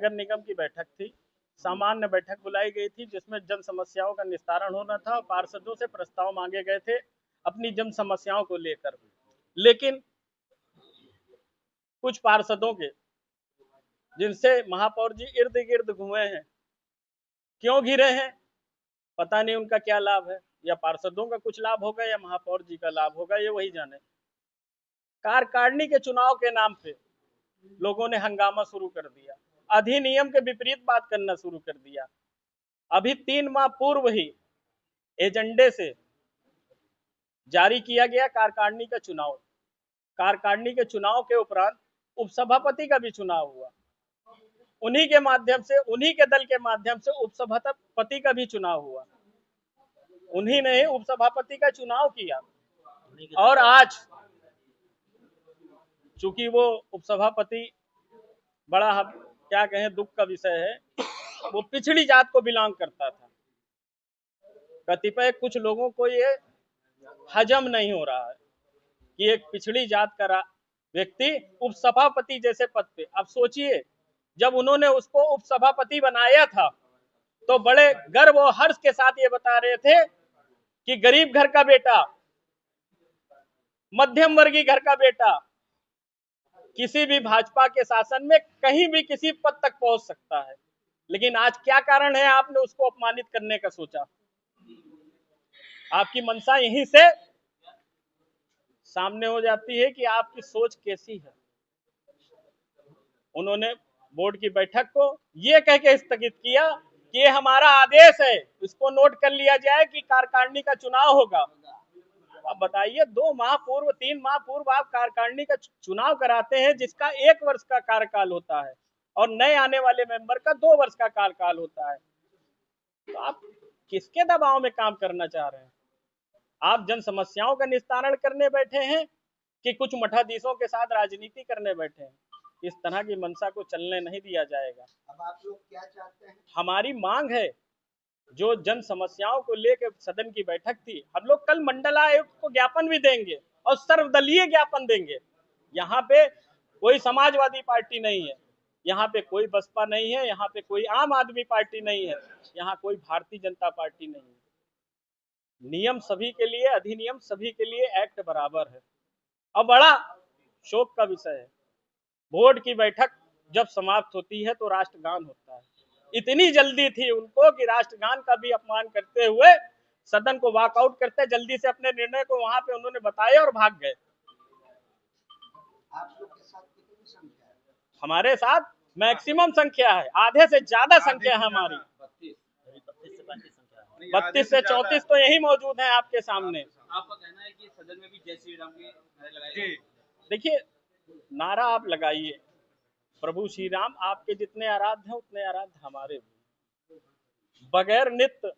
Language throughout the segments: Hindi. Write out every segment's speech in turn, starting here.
नगर निगम की बैठक थी, सामान्य बैठक बुलाई गई थी जिसमें जन समस्याओं का निस्तारण होना था। पार्षदों से प्रस्ताव मांगे गए थे अपनी जन समस्याओं को लेकर, लेकिन कुछ पार्षदों के, जिनसे महापौर जी इर्द गिर्द घूमे हैं, क्यों घिरे हैं पता नहीं, उनका क्या लाभ है, या पार्षदों का कुछ लाभ होगा या महापौर जी का लाभ होगा, ये वही जाने। कार्यकारिणी के चुनाव के नाम पे लोगों ने हंगामा शुरू कर दिया, अधिनियम के विपरीत बात करना शुरू कर दिया। अभी 3 माह पूर्व ही एजेंडे से जारी किया गया कार्यकारिणी का चुनाव। कार्यकारिणी के चुनाव के उपरांत उपसभापति का भी चुनाव हुआ, उन्हीं के माध्यम से, उन्हीं के दल के माध्यम से उपसभापति का भी चुनाव हुआ। उन्हीं ने उपसभापति का चुनाव किया, और आज चूंकि वो उपसभापति बड़ा, हम क्या कहें, दुख का विषय है, वो पिछड़ी जात को बिलोंग करता था। कतिपय कुछ लोगों को ये हजम नहीं हो रहा है कि एक पिछड़ी जात का व्यक्ति उपसभापति जैसे पद पे। अब सोचिए, जब उन्होंने उसको उपसभापति बनाया था तो बड़े गर्व और हर्ष के साथ ये बता रहे थे कि गरीब घर का बेटा, मध्यम वर्गीय घर का बेटा किसी भी भाजपा के शासन में कहीं भी किसी पद तक पहुंच सकता है। लेकिन आज क्या कारण है आपने उसको अपमानित करने का सोचा? आपकी मंशा यहीं से सामने हो जाती है कि आपकी सोच कैसी है। उन्होंने बोर्ड की बैठक को ये कह के स्थगित किया कि ये हमारा आदेश है, इसको नोट कर लिया जाए कि कार्यकारिणी का चुनाव होगा। अब बताइए, 2 माह पूर्व, 3 माह पूर्व आप कार्यकारिणी का चुनाव कराते हैं जिसका 1 वर्ष का कार्यकाल होता है और नए आने वाले मेंबर का 2 वर्ष का कार्यकाल होता है। तो आप किसके दबाव में काम करना चाह रहे हैं? आप जन समस्याओं का निस्तारण करने बैठे हैं कि कुछ मठाधीशों के साथ राजनीति करने बैठे हैं? इस तरह की मंशा को चलने नहीं दिया जाएगा। अब आप लोग क्या चाहते हैं? हमारी मांग है, जो जन समस्याओं को लेकर सदन की बैठक थी, हम लोग कल मंडल आयुक्त को ज्ञापन भी देंगे और सर्वदलीय ज्ञापन देंगे। यहाँ पे कोई समाजवादी पार्टी नहीं है, यहाँ पे कोई बसपा नहीं है, यहाँ पे कोई आम आदमी पार्टी नहीं है, यहाँ कोई भारतीय जनता पार्टी नहीं है। नियम सभी के लिए, अधिनियम सभी के लिए, एक्ट बराबर है। अब बड़ा शोक का विषय है, बोर्ड की बैठक जब समाप्त होती है तो राष्ट्रगान होता है। इतनी जल्दी थी उनको कि राष्ट्रगान का भी अपमान करते हुए सदन को वॉकआउट करते जल्दी से अपने निर्णय को वहां पे उन्होंने बताया और भाग गए। आप लोग के साथ कितनी संख्या है? हमारे साथ मैक्सिमम संख्या है, आधे से ज्यादा संख्या है हमारी। 32 से 34 तो यही मौजूद है आपके सामने। आपका कहना है कि सदन में भी जय श्री राम के नारे लगाए? देखिए, नारा आप लगाइए, प्रभु श्री राम आपके जितने आराध्य हैं उतने आराध्य हमारे भी। बगैर नित्य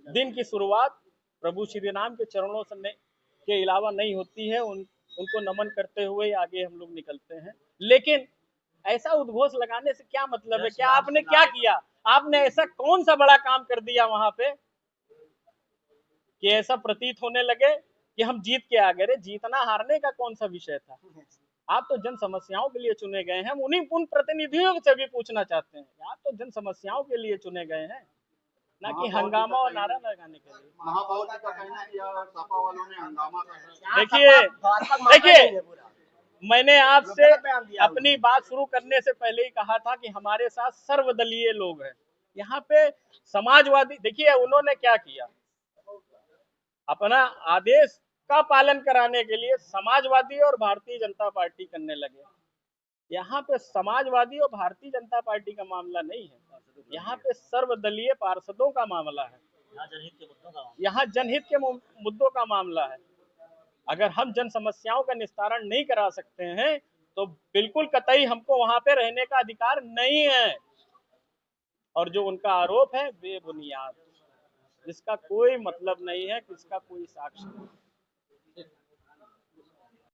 दिन की शुरुआत प्रभु श्री राम के चरणों से के अलावा नहीं होती है। उनको नमन करते हुए आगे हम लोग निकलते हैं। लेकिन ऐसा उद्घोष लगाने से क्या मतलब है? क्या आपने क्या किया? आपने ऐसा कौन सा बड़ा काम कर दिया वहां पे कि ऐसा प्रतीत होने लगे कि हम जीत के आ गए? जीतना हारने का कौन सा विषय था? आप तो जन समस्याओं के लिए चुने गए हैं। हम उन प्रतिनिधियों से भी पूछना चाहते हैं, आप तो जन समस्याओं के लिए चुने गए हैं, ना कि हंगामा और नारा लगाने के लिए। महापौर जी का कहना है कि सपा वालों ने हंगामा कर। देखिए, मैंने आपसे अपनी बात शुरू करने से पहले ही कहा था कि हमारे साथ सर्वदलीय लोग हैं। यहाँ पे समाजवादी, देखिए उन्होंने क्या किया, अपना आदेश का पालन कराने के लिए समाजवादी और भारतीय जनता पार्टी करने लगे। यहाँ पे समाजवादी और भारतीय जनता पार्टी का मामला नहीं है, यहाँ पे सर्वदलीय पार्षदों का मामला है, यहाँ जनहित के मुद्दों का मामला है। अगर हम जन समस्याओं का निस्तारण नहीं करा सकते हैं तो बिल्कुल कतई हमको वहां पे रहने का अधिकार नहीं है। और जो उनका आरोप है बेबुनियाद, जिसका कोई मतलब नहीं है, किसका कोई साक्ष्य नहीं।